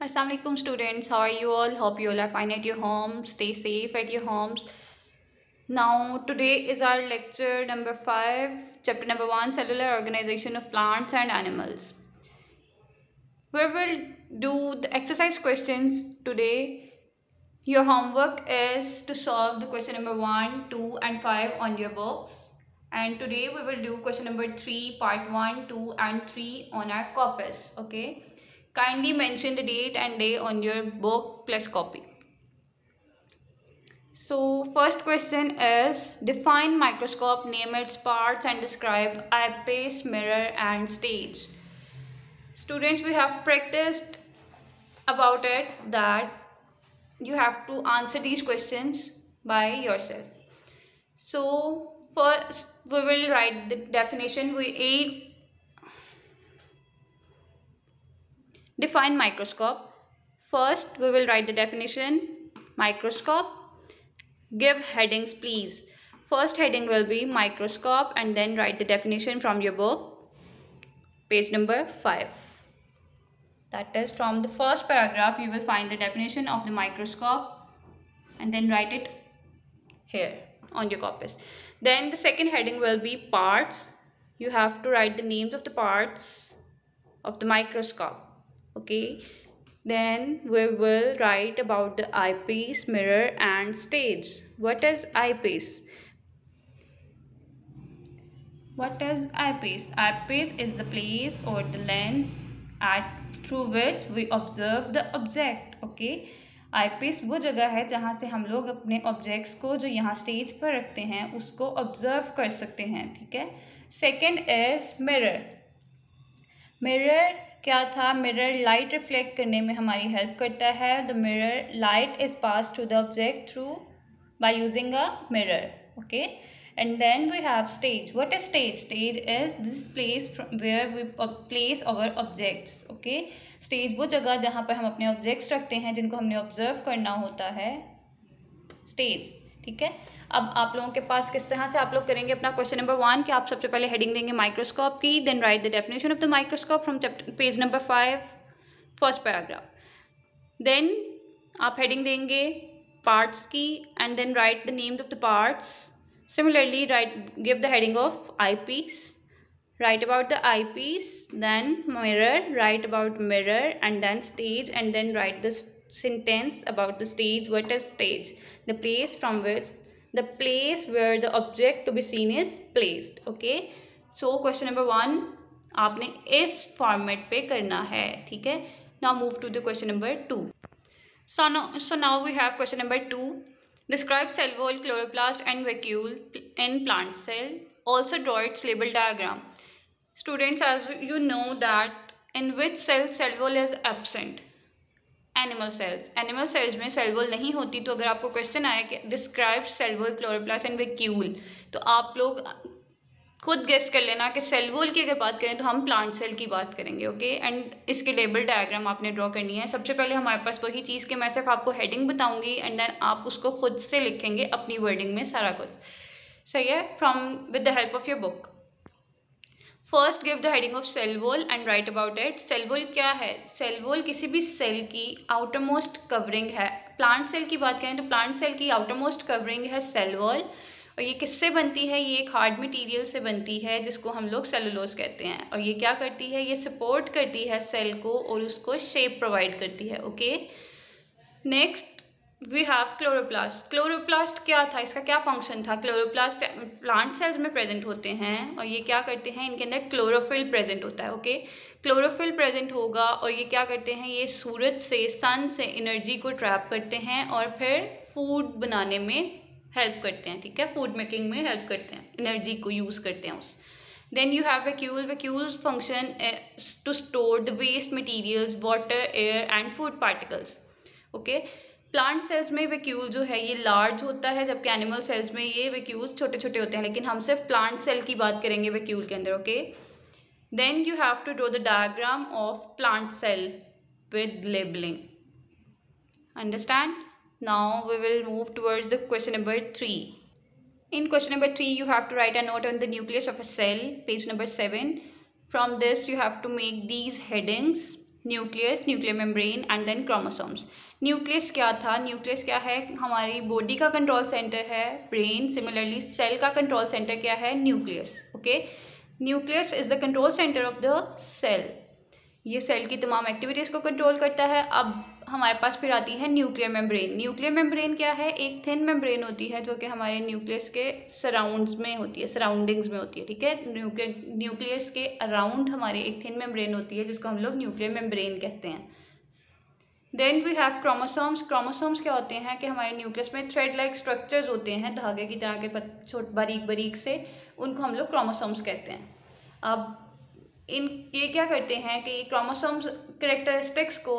Assalamualaikum students, how are you all? Hope you all are fine at your home. Stay safe at your homes. Now today is our lecture number 5, chapter number 1, cellular organization of plants and animals. We will do the exercise questions today. Your homework is to solve the question number 1, 2 and 5 on your books. And today we will do question number 3, part 1, 2 and 3 on our corpus. Okay. Kindly mention the date and day on your book plus copy. So first question is define microscope, name its parts and describe eyepiece, mirror and stage. Students, we have practiced about it that you have to answer these questions by yourself. So first we will write the definition. Define microscope. First we will write the definition microscope. Give headings please. First heading will be microscope and then write the definition from your book, page number 5. That is, from the first paragraph you will find the definition of the microscope and then write it here on your corpus. Then the second heading will be parts. You have to write the names of the parts of the microscope. Okay. Then we will write about the eyepiece, mirror and stage. What is eyepiece? What is eyepiece? Eyepiece is the place or the lens through which we observe the object. Okay. eyepiece वो जगह है जहाँ से हम लोग अपने objects को जो यहाँ स्टेज पर रखते हैं उसको ऑब्जर्व कर सकते हैं. ठीक है. Second is mirror. मिरर क्या था? मिरर लाइट रिफ्लेक्ट करने में हमारी हेल्प करता है. The mirror light is pass to the object through by using a mirror. Okay. And then we have stage. What is stage? Stage is this place where we place our objects. Okay. Stage वो जगह जहाँ पर हम अपने objects रखते हैं जिनको हमने ऑब्जर्व करना होता है. स्टेज. ठीक है. अब आप लोगों के पास किस तरह से आप लोग करेंगे अपना क्वेश्चन नंबर 1 कि आप सबसे पहले हेडिंग देंगे माइक्रोस्कोप की, then write the definition of the microscope from page number 5 first paragraph. Then आप हेडिंग देंगे पार्ट्स की and then write the names of the parts. Similarly give the heading of eyepiece, write about the eyepiece, then mirror, write about mirror and then stage and then write the sentence about the stage. What is stage? The place where the object to be seen is placed. Okay. So question number 1 आपने इस format पे करना है. ठीक है. Now move to the question number 2. So now we have question number 2. Describe cell wall, chloroplast and vacuole in plant cell. Also draw its label diagram. Students, as you know that in which cell wall is absent? Animal cells. Animal cells में cell wall नहीं होती. तो अगर आपको question आया कि describe cell wall, chloroplast and vacuole, तो आप लोग खुद गेस कर लेना कि सेल वॉल की अगर बात करें तो हम प्लांट सेल की बात करेंगे. ओके. एंड इसकी लेबल डायग्राम आपने ड्रॉ करनी है. सबसे पहले हमारे पास वही चीज़ कि मैं सिर्फ आपको हेडिंग बताऊंगी एंड देन आप उसको खुद से लिखेंगे अपनी वर्डिंग में सारा कुछ. सही है. From with the help of your book. First give the heading of cell wall and write about it. Cell wall क्या है? सेल वॉल किसी भी सेल की आउटर मोस्ट कवरिंग है. प्लांट सेल की बात करें तो प्लांट सेल की आउटर मोस्ट कवरिंग है सेल वॉल. और ये किससे बनती है? ये एक हार्ड मटेरियल से बनती है जिसको हम लोग सेलुलोज कहते हैं. और ये क्या करती है? ये सपोर्ट करती है सेल को और उसको शेप प्रोवाइड करती है. Okay. Next we have chloroplast. Chloroplast क्या था? इसका क्या फंक्शन था? क्लोरोप्लास्ट प्लांट सेल्स में प्रेजेंट होते हैं और ये क्या करते हैं? इनके अंदर क्लोरोफिल प्रेजेंट होता है. ओके. क्लोरोफिल प्रेजेंट होगा और ये क्या करते हैं? ये सूरज से, सन से एनर्जी को ट्रैप करते हैं और फिर फूड बनाने में हेल्प करते हैं. ठीक है. फूड मेकिंग में हेल्प करते हैं, एनर्जी को यूज़ करते हैं उस. Then you have vacuole. Vacuoles function to store the waste materials, water, air and food particles. Okay. Plant cells में वैक्यूल जो है ये लार्ज होता है जबकि एनिमल सेल्स में ये वैक्यूल्स छोटे छोटे होते हैं. लेकिन हम सिर्फ प्लांट सेल की बात करेंगे वैक्यूल के अंदर. Okay. Then you have to draw the diagram of plant cell with labelling. Understand. Now we will move towards the question number 3. In question number 3 you have to write a note on the nucleus of a cell, page number 7. From this you have to make these headings. Nucleus, nuclear membrane and then chromosomes. Nucleus क्या था? Nucleus क्या है? हमारी body का control centre है brain. Similarly cell का control centre क्या है? Nucleus. Okay, nucleus is the control centre of the cell. ये सेल की तमाम एक्टिविटीज़ को कंट्रोल करता है। अब हमारे पास फिर आती है न्यूक्लियर मेम्ब्रेन। न्यूक्लियर मेम्ब्रेन क्या है? एक थिन मेम्ब्रेन होती है जो कि हमारे न्यूक्लियस के सराउंड्स में होती है, सराउंडिंग्स में होती है, ठीक है। न्यूक्लियस के अराउंड हमारे एक थिन मेम्ब्रेन होती है जिसको हम लोग न्यूक्लियर मेम्ब्रेन कहते हैं। Then we have chromosomes. Chromosomes क्या होते हैं कि हमारे न्यूक्लियस में थ्रेड लाइक स्ट्रक्चर्स होते हैं, धागे की तरह के छोटे बारीक बारीक से, उनको हम लोग क्रोमोसोम्स कहते हैं। अब ये क्या करते हैं कि क्रोमोसोम्स कैरेक्टरिस्टिक्स को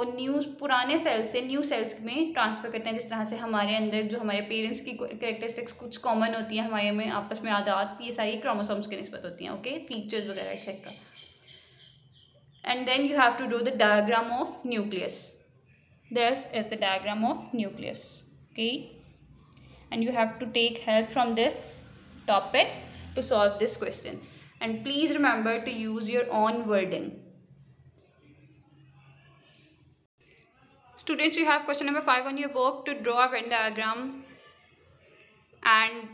पुराने सेल्स से न्यू सेल्स में ट्रांसफ़र करते हैं। जिस तरह से हमारे अंदर जो हमारे पेरेंट्स की कैरेक्टरिस्टिक्स कुछ कॉमन होती हैं, हमारे में आपस में आदत, ये सारी क्रोमोसोम्स की निस्बत होती हैं। ओके, फीचर्स वगैरह etcetera. And then you have to draw the diagram of nucleus. This is the diagram of nucleus. Okay, and you have to take help from this topic to solve this question. And please remember to use your own wording. Students, you have question number 5 on your book to draw a Venn diagram and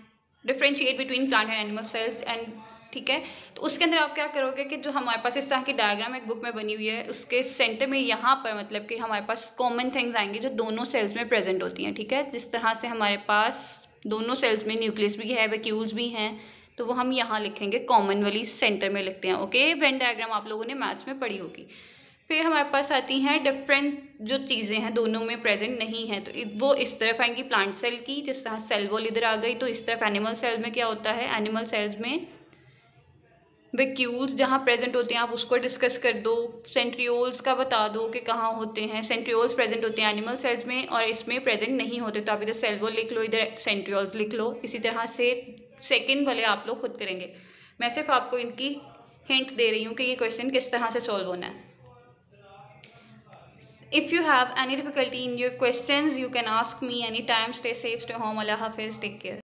differentiate between plant and animal cells. and ठीक है, तो उसके अंदर आप क्या करोगे कि जो हमारे पास इस तरह की डायग्राम एक बुक में बनी हुई है, उसके सेंटर में यहाँ पर मतलब कि हमारे पास कॉमन थिंग्स आएंगी जो दोनों सेल्स में प्रेजेंट होती हैं। ठीक है, जिस तरह से हमारे पास दोनों सेल्स में न्यूक्लियस भी है, वैक्यूल्स भी हैं, तो वो हम यहाँ लिखेंगे, कॉमन वाली सेंटर में लिखते हैं। ओके, वेन डायग्राम आप लोगों ने मैथ्स में पढ़ी होगी। फिर हमारे पास आती हैं डिफरेंट जो चीज़ें हैं दोनों में प्रेजेंट नहीं है, तो वो इस तरफ आएंगी प्लांट सेल की, जिस तरह सेल वॉल इधर आ गई। तो इस तरफ एनिमल सेल में क्या होता है? एनिमल सेल्स में वैक्यूल्स जहाँ प्रेजेंट होते हैं आप उसको डिस्कस कर दो। सेंट्रियोल्स का बता दो कि कहाँ होते हैं। सेंट्रियोल्स प्रेजेंट होते हैं एनिमल सेल्स में और इसमें प्रेजेंट नहीं होते, तो आप इधर सेल वॉल लिख लो, इधर सेंट्रियोल्स लिख लो। इसी तरह से सेकंड वाले आप लोग खुद करेंगे। मैं सिर्फ आपको इनकी हिंट दे रही हूँ कि ये क्वेश्चन किस तरह से सॉल्व होना है। If you have any difficulty in your questions, you can ask me any time. Stay safe, stay home. Allah हाफिज़, टेक केयर।